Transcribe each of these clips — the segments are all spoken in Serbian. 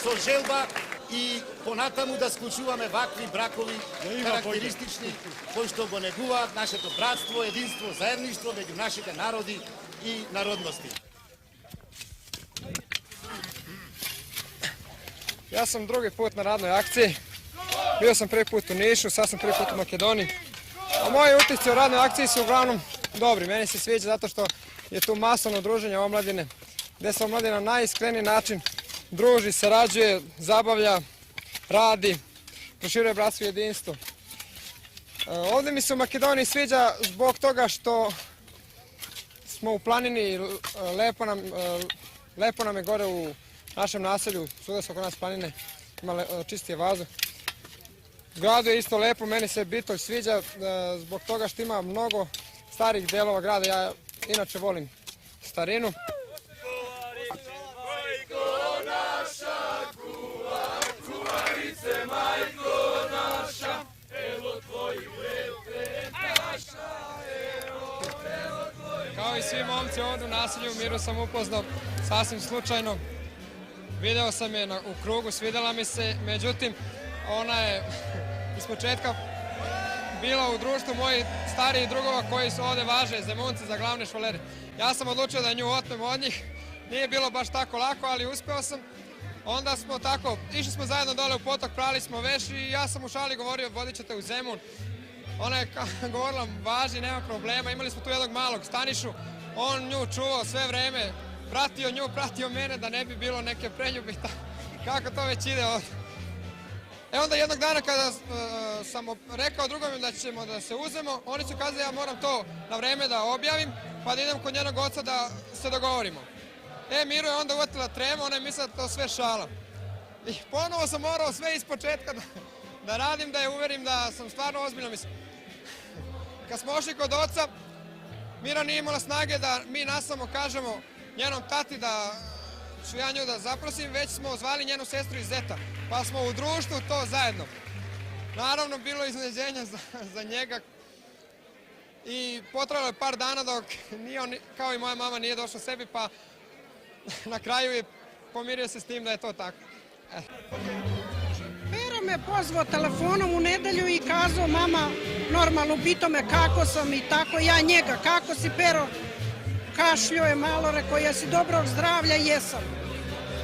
со желба и понатаму да склучуваме вакви бракови карактеристични кои што го негуваат нашето братство, единство, заедништво меѓу нашите народи и народности. Ja sam drugi put na radnoj akciji. Bio sam prvi put u Nišu, sad sam prvi put u Makedoniji. A moji utisci o radnoj akciji su uglavnom dobri. Meni se sviđa zato što je tu masovno druženje omladine, gde se omladina na najiskreniji način druži, sarađuje, zabavlja, radi, proširuje bratstvo i jedinstvo. Ovde mi se u Makedoniji sviđa zbog toga što smo u planini, lepo nam je gore u našem naselju, svuda se oko nas planine, ima čistije vazduh. U gradu je isto lepo, meni se Bitolj sviđa zbog toga što ima mnogo starih delova grada, ja inače volim starinu. Kao i svi momci ovdje u naselju, Miru sam upoznao sasvim slučajno. Video sam je u krugu, svidjela mi se, međutim, ona je iz početka bila u društvu mojih starijih drugova koji su ovdje važe, Zemunci za glavne švalere. Ja sam odlučio da nju otmem od njih, nije bilo baš tako lako, ali uspeo sam. Onda smo tako, išli smo zajedno dole u potok, prali smo veš i ja sam u šali govorio, vodit ćete u Zemun. Ona je govorila, važi, nema problema, imali smo tu jednog malog Stanišu, on nju čuvao sve vreme, pratio nju, pratio mene da ne bi bilo neke preljube, kako to već ide ovdje. Onda jednog dana kada sam rekao drugom da ćemo da se uzemo, oni su kazali ja moram to na vreme da objavim, pa da idem kod njenog oca da se dogovorimo. Miru je onda uvatila tremu, ona je mislila da to sve šala. I ponovo sam morao sve iz početka da radim, da je uverim da sam stvarno ozbiljno mislim. Kad smo ošli kod oca, Mira nije imala snage da mi nasamo kažemo njenom tati da ću ja nju da zaprosim, već smo zvali njenu sestru iz Zeta, pa smo u društvu to zajedno. Naravno, bilo je iznenađenje za njega i potrajalo je par dana dok nije on, kao i moja mama, nije došao sebi, pa na kraju je pomirio se s tim da je to tako. Pero me pozvao telefonom u nedelju i kazao mama, normalno pitao me kako sam i tako, ja njega, kako si Pero? Kašljio je malo, rekao, jesi dobrog zdravlja? Jesam.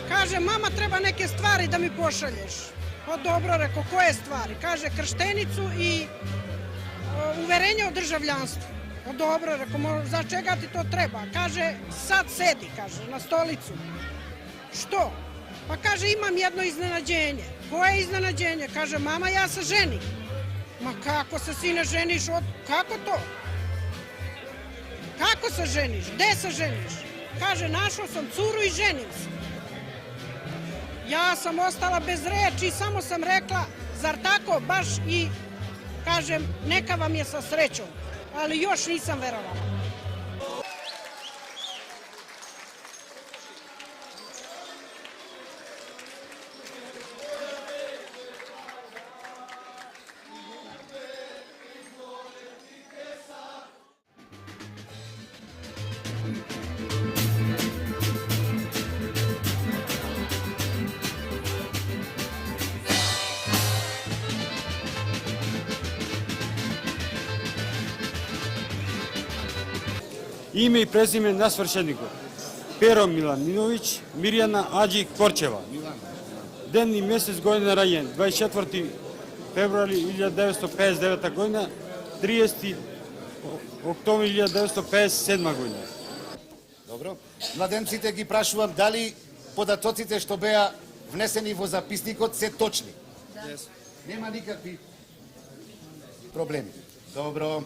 Kaže, mama, treba neke stvari da mi pošalješ. Pa dobro, rekao, koje stvari? Kaže, krštenicu i uverenje o državljanstvu. Pa dobro, rekao, za čega ti to treba? Kaže, sad sedi, kaže, na stolicu. Što? Pa kaže, imam jedno iznenađenje. Koje iznenađenje? Kaže, mama, ja se ženim. Ma kako se sine ženiš? Kako to? Kako se ženiš? Gde se ženiš? Kaže, našao sam curu i ženim se. Ja sam ostala bez reči i samo sam rekla, zar tako baš i kažem, neka vam je sa srećom. Ali još nisam verovala. Ime i prezime na svършеникот. Pero Milaninović, Mirjana Ađi Korčeva. Den i mjesec godine rađen, 24. februari 1959 godina, 30. октомври 1957 година. Добро. Младенците ги прашувам дали податоците што беа внесени во записникот се точни. Нема никакви проблеми. Добро.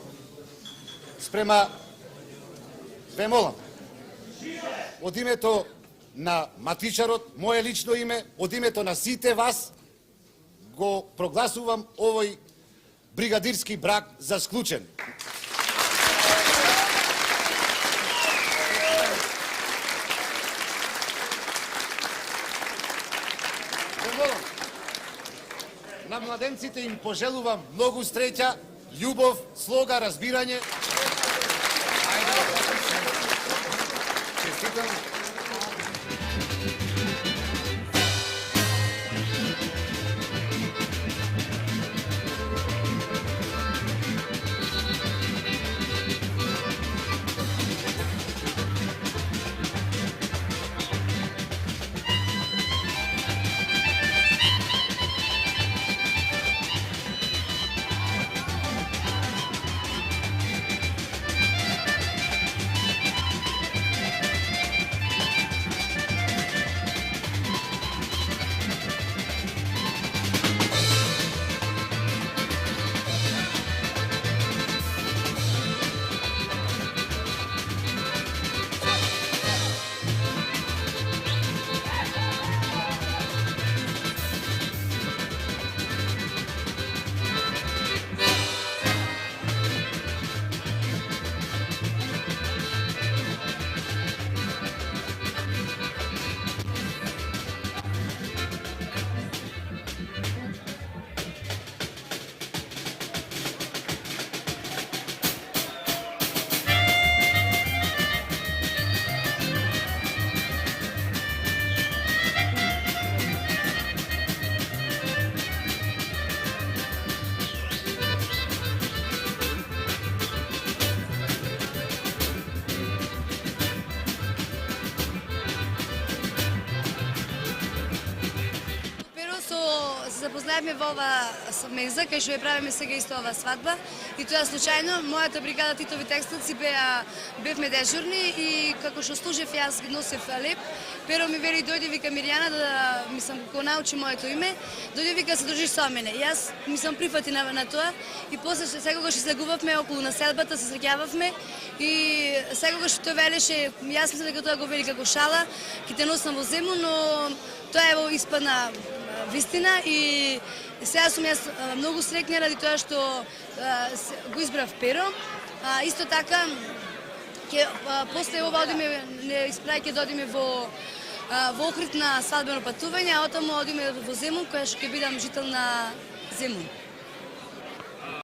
Спрема ве молам. Од името на матичарот, мое лично име, од името на сите вас, го прогласувам овој бригадирски брак за склучен. На младенците им пожелувам многу среќа, љубов, слога, разбирање. Честитам. се запознаевме во ова меза, кај што ја правиме сега исто ова свадба, и тоа случајно, мојата бригада Титови текстилци бевме дежурни и како што служев јас носев леп, Перо ми вели дојде вика Мирјана да го научи моето име, дојде вика се дружиш со мене. Јас ми сам прифати на тоа и после секогаш излегувавме околу населбата, се среќававме и секогаш тој велеше, јас мислам дека тоа го вели како шала, ќе те носам во Земун, но тоа е испадна вистина и сега сум јас многу среќна ради тоа што го избрав Перо. Исто така, после ова одиме, ќе додиме во Охрид на свадбено патување, а отаму одиме во Земун, која што ќе бидам жител на Земун.